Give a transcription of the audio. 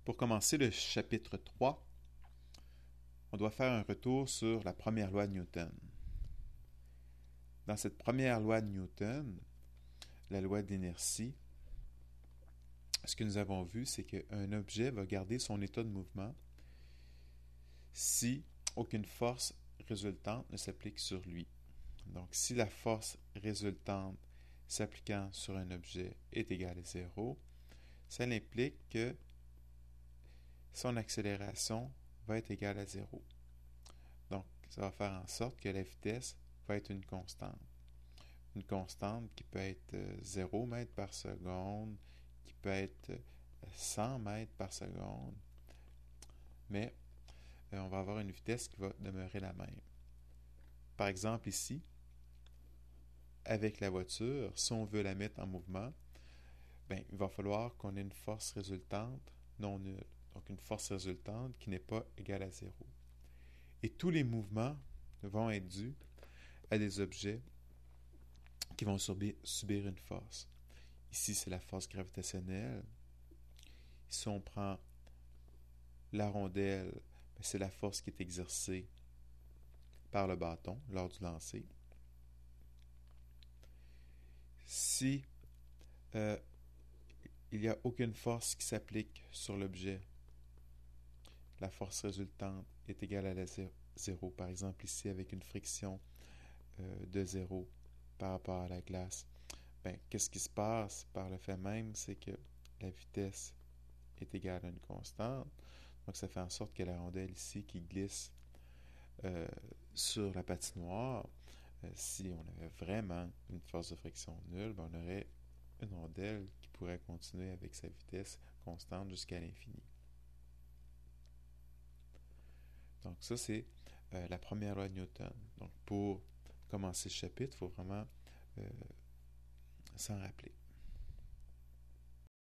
Pour commencer le chapitre 3, on doit faire un retour sur la première loi de Newton. Dans cette première loi de Newton, la loi d'inertie, ce que nous avons vu, c'est qu'un objet va garder son état de mouvement si aucune force résultante ne s'applique sur lui. Donc, si la force résultante s'appliquant sur un objet est égale à 0, ça implique que son accélération va être égale à 0. Donc, ça va faire en sorte que la vitesse va être une constante. Une constante qui peut être 0 mètres par seconde, qui peut être 100 mètres par seconde, mais on va avoir une vitesse qui va demeurer la même. Par exemple, ici, avec la voiture, si on veut la mettre en mouvement, il va falloir qu'on ait une force résultante non nulle. Donc, une force résultante qui n'est pas égale à 0. Et tous les mouvements vont être dus à des objets qui vont subir une force. Ici, c'est la force gravitationnelle. Si on prend la rondelle, c'est la force qui est exercée par le bâton lors du lancer. Si il n'y a aucune force qui s'applique sur l'objet, la force résultante est égale à la 0. Par exemple, ici, avec une friction de 0 par rapport à la glace, qu'est-ce qui se passe par le fait même, c'est que la vitesse est égale à une constante. Donc, ça fait en sorte que la rondelle ici qui glisse sur la patinoire, si on avait vraiment une force de friction nulle, on aurait une rondelle qui pourrait continuer avec sa vitesse constante jusqu'à l'infini. Donc, ça, c'est la première loi de Newton. Donc, pour commencer ce chapitre, il faut vraiment s'en rappeler.